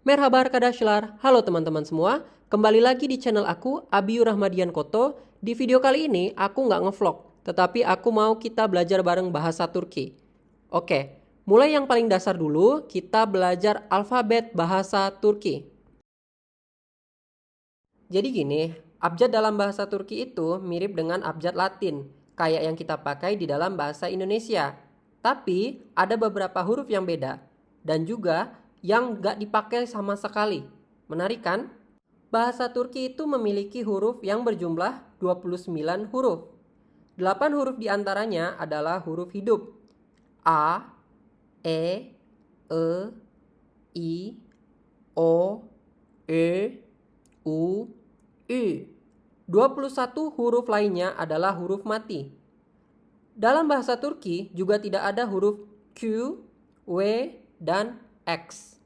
Merhaba arkadaşlar, halo teman-teman semua. Kembali lagi di channel aku, Abiyu Rahmadian Koto. Di video kali ini aku nggak ngevlog, tetapi aku mau kita belajar bareng bahasa Turki. Oke, mulai yang paling dasar dulu, kita belajar alfabet bahasa Turki. Jadi gini, abjad dalam bahasa Turki itu mirip dengan abjad Latin, kayak yang kita pakai di dalam bahasa Indonesia. Tapi ada beberapa huruf yang beda, dan juga yang nggak dipakai sama sekali. Menarik kan? Bahasa Turki itu memiliki huruf yang berjumlah 29 huruf. 8 huruf diantaranya adalah huruf hidup. A, E, I, O, E, U, I. 21 huruf lainnya adalah huruf mati. Dalam bahasa Turki juga tidak ada huruf Q, W, dan X.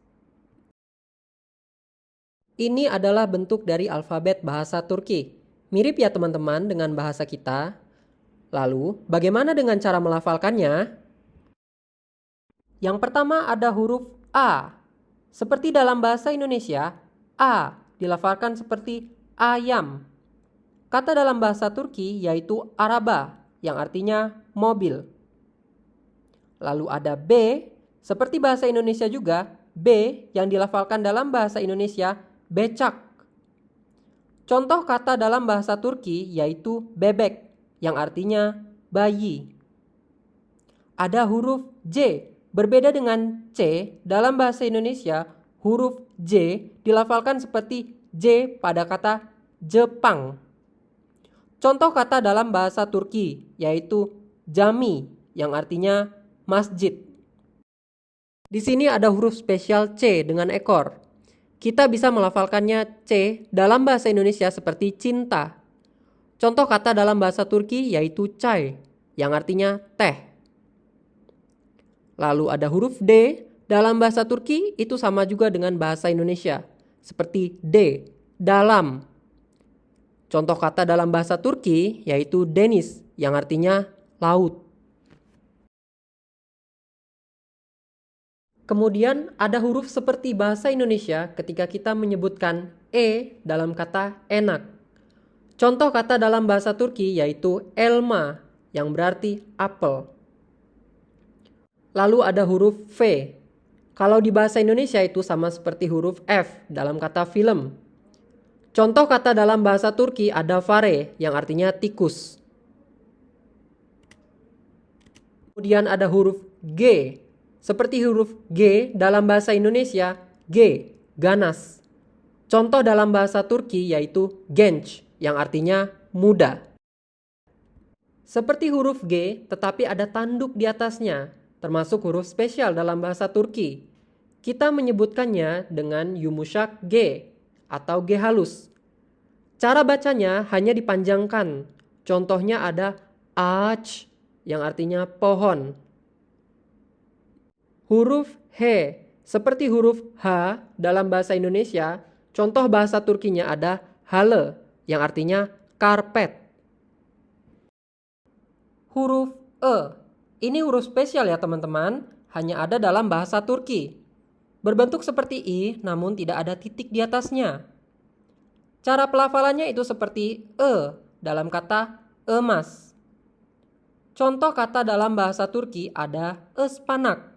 Ini adalah bentuk dari alfabet bahasa Turki. Mirip ya teman-teman dengan bahasa kita. Lalu, bagaimana dengan cara melafalkannya? Yang pertama ada huruf A. Seperti dalam bahasa Indonesia, A dilafalkan seperti ayam. Kata dalam bahasa Turki yaitu araba, yang artinya mobil. Lalu ada B, seperti bahasa Indonesia juga, B yang dilafalkan dalam bahasa Indonesia becak. Contoh kata dalam bahasa Turki yaitu bebek, yang artinya bayi. Ada huruf J, berbeda dengan C dalam bahasa Indonesia, huruf J dilafalkan seperti J pada kata Jepang. Contoh kata dalam bahasa Turki yaitu jami, yang artinya masjid. Di sini ada huruf spesial C dengan ekor. Kita bisa melafalkannya C dalam bahasa Indonesia seperti cinta. Contoh kata dalam bahasa Turki yaitu çay, yang artinya teh. Lalu ada huruf D dalam bahasa Turki itu sama juga dengan bahasa Indonesia, seperti D, dalam. Contoh kata dalam bahasa Turki yaitu deniz, yang artinya laut. Kemudian ada huruf seperti bahasa Indonesia ketika kita menyebutkan E dalam kata enak. Contoh kata dalam bahasa Turki yaitu elma, yang berarti apel. Lalu ada huruf V. Kalau di bahasa Indonesia itu sama seperti huruf F dalam kata film. Contoh kata dalam bahasa Turki ada fare, yang artinya tikus. Kemudian ada huruf G. Seperti huruf G dalam bahasa Indonesia, G, ganas. Contoh dalam bahasa Turki yaitu genç, yang artinya muda. Seperti huruf G, tetapi ada tanduk di atasnya, termasuk huruf spesial dalam bahasa Turki. Kita menyebutkannya dengan yumuşak G atau G halus. Cara bacanya hanya dipanjangkan. Contohnya ada ağaç, yang artinya pohon. Huruf H, seperti huruf H dalam bahasa Indonesia, contoh bahasa Turkinya ada halı, yang artinya karpet. Huruf E, ini huruf spesial ya teman-teman, hanya ada dalam bahasa Turki. Berbentuk seperti I, namun tidak ada titik di atasnya. Cara pelafalannya itu seperti E dalam kata emas. Contoh kata dalam bahasa Turki ada ıspanak,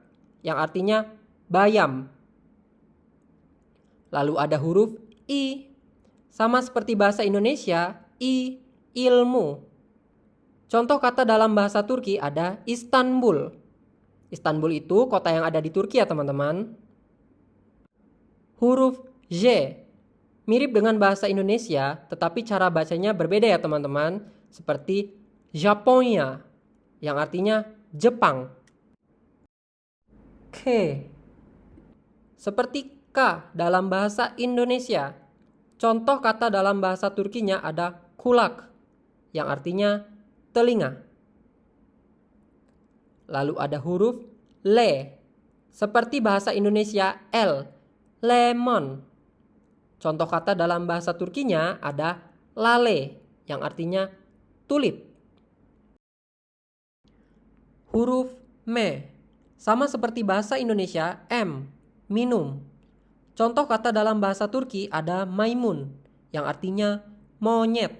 yang artinya bayam. Lalu ada huruf I. Sama seperti bahasa Indonesia, I, ilmu. Contoh kata dalam bahasa Turki ada Istanbul. Istanbul itu kota yang ada di Turki ya teman-teman. Huruf J. Mirip dengan bahasa Indonesia, tetapi cara bacanya berbeda ya teman-teman. Seperti Japonya, yang artinya Jepang. K. Seperti K dalam bahasa Indonesia. Contoh kata dalam bahasa Turkinya ada kulak, yang artinya telinga. Lalu ada huruf L. Seperti bahasa Indonesia L, lemon. Contoh kata dalam bahasa Turkinya ada lale, yang artinya tulip. Huruf M. Sama seperti bahasa Indonesia M, minum. Contoh kata dalam bahasa Turki ada maymun, yang artinya monyet.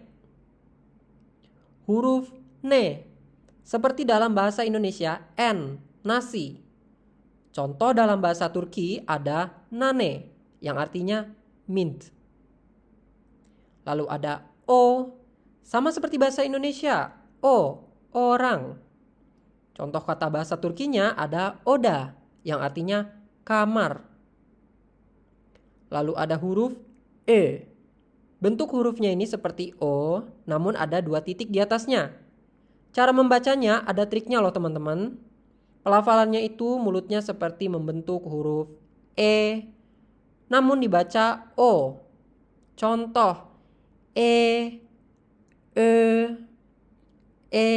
Huruf N, seperti dalam bahasa Indonesia N, nasi. Contoh dalam bahasa Turki ada nane, yang artinya mint. Lalu ada O, sama seperti bahasa Indonesia, O, orang. Contoh kata bahasa Turkinya ada oda, yang artinya kamar. Lalu ada huruf E. Bentuk hurufnya ini seperti O, namun ada 2 titik di atasnya. Cara membacanya ada triknya loh teman-teman. Pelafalannya itu mulutnya seperti membentuk huruf E, namun dibaca O. Contoh E, E, E,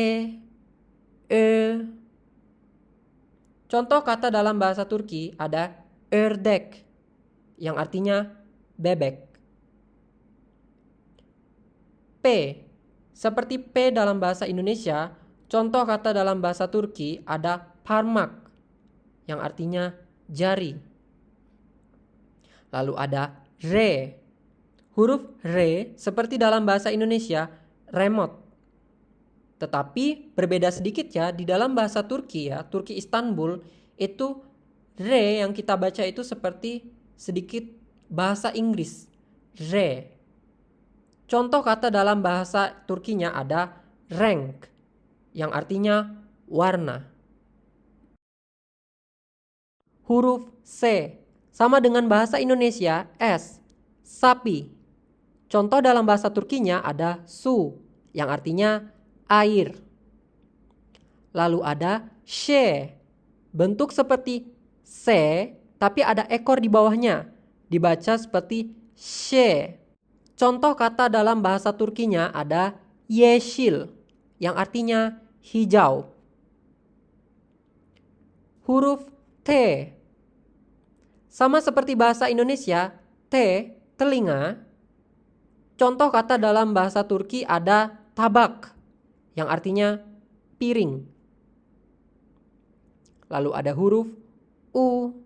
E. Contoh kata dalam bahasa Turki ada ördek, yang artinya bebek. P, seperti P dalam bahasa Indonesia, contoh kata dalam bahasa Turki ada parmak, yang artinya jari. Lalu ada re. Huruf re seperti dalam bahasa Indonesia remote. Tetapi berbeda sedikit ya, di dalam bahasa Turki ya, Turki Istanbul, itu re yang kita baca itu seperti sedikit bahasa Inggris. Re. Contoh kata dalam bahasa Turkinya ada renk, yang artinya warna. Huruf C, sama dengan bahasa Indonesia S, sapi. Contoh dalam bahasa Turkinya ada su, yang artinya air. Lalu ada she, bentuk seperti C, tapi ada ekor di bawahnya, dibaca seperti she. Contoh kata dalam bahasa Turkinya ada yeşil, yang artinya hijau. Huruf T, sama seperti bahasa Indonesia, T, telinga. Contoh kata dalam bahasa Turki ada tabak, yang artinya piring. Lalu ada huruf U.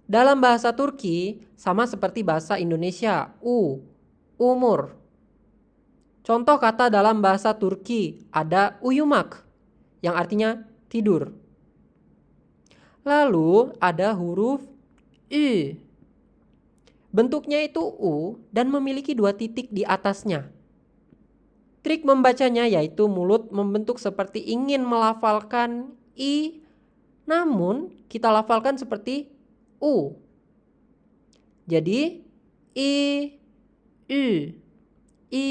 Dalam bahasa Turki sama seperti bahasa Indonesia, umur. Contoh kata dalam bahasa Turki ada uyumak, yang artinya tidur. Lalu ada huruf U. Bentuknya itu U dan memiliki 2 titik di atasnya. Trik membacanya yaitu mulut membentuk seperti ingin melafalkan I, namun kita lafalkan seperti U. Jadi I, U, I,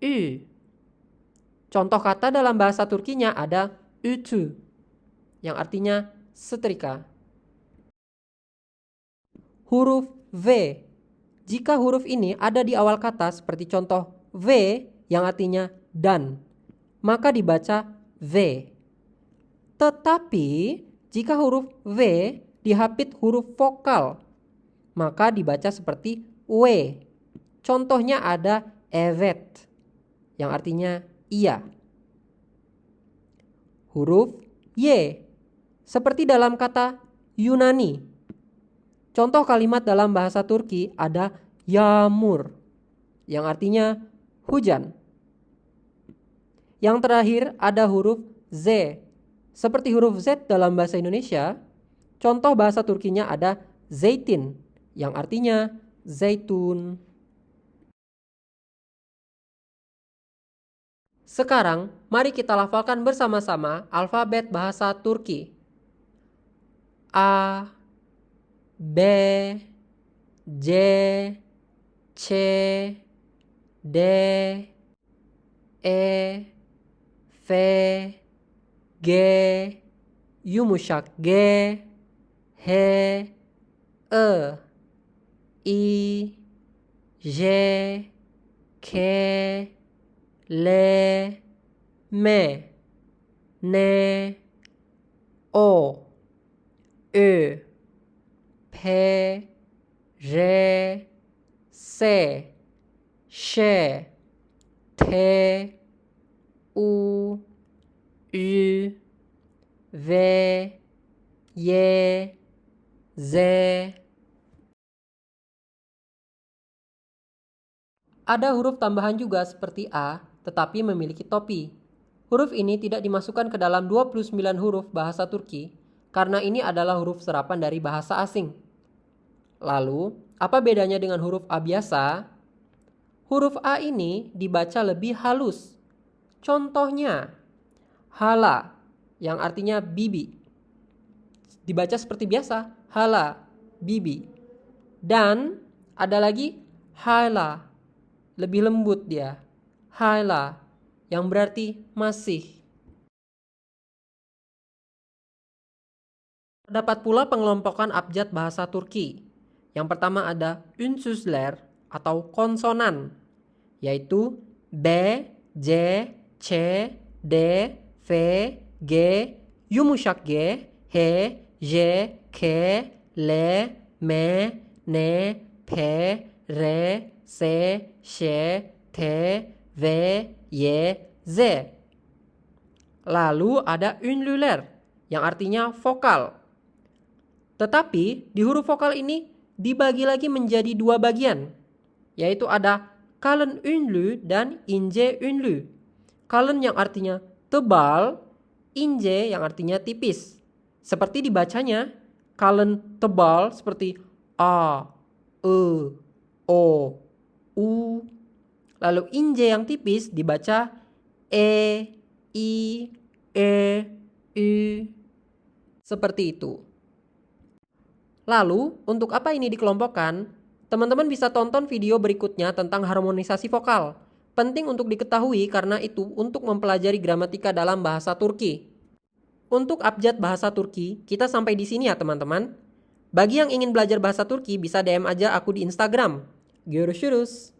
U. Contoh kata dalam bahasa Turkinya ada ütü, yang artinya setrika. Huruf V. Jika huruf ini ada di awal kata seperti contoh V yang artinya dan, maka dibaca V. Tetapi jika huruf V dihapit huruf vokal, maka dibaca seperti W. Contohnya ada evet, yang artinya iya. Huruf Y, seperti dalam kata Yunani. Contoh kalimat dalam bahasa Turki ada yağmur, yang artinya hujan. Yang terakhir ada huruf Z, seperti huruf Z dalam bahasa Indonesia. Contoh bahasa Turkinya ada zeytin, yang artinya zaitun. Sekarang, mari kita lafalkan bersama-sama alfabet bahasa Turki. A, B, C, C, D, E, F, G, yumuşak G, H, E, I, J, K, L, M, N, O, Ö, P, R, S, Ş, T, U, Ü, V, Y, Z, Ada huruf tambahan juga seperti A, tetapi memiliki topi. Huruf ini tidak dimasukkan ke dalam 29 huruf bahasa Turki, karena ini adalah huruf serapan dari bahasa asing. Lalu, apa bedanya dengan huruf A biasa? Huruf A ini dibaca lebih halus. Contohnya, hala, yang artinya bibi. Dibaca seperti biasa, hala, bibi. Dan ada lagi hala, lebih lembut dia. Hala, yang berarti masih. Terdapat pula pengelompokan abjad bahasa Turki. Yang pertama ada ünsüzler atau konsonan, yaitu B, J, C, D, V, G, yumuşak G, H, J, K, L, M, N, P, R, S, Ş, T, V, Y, Z. Lalu ada ünlüler yang artinya vokal. Tetapi di huruf vokal ini dibagi lagi menjadi dua bagian, yaitu ada kalın ünlü dan ince ünlü. Kalın yang artinya tebal, ince yang artinya tipis. Seperti dibacanya, kalın tebal seperti A, E, O, U. Lalu ince yang tipis dibaca E, I, E, U. Seperti itu. Lalu, untuk apa ini dikelompokkan? Teman-teman bisa tonton video berikutnya tentang harmonisasi vokal. Penting untuk diketahui karena itu untuk mempelajari gramatika dalam bahasa Turki. Untuk abjad bahasa Turki, kita sampai di sini ya teman-teman. Bagi yang ingin belajar bahasa Turki, bisa DM aja aku di Instagram. Görüşürüz.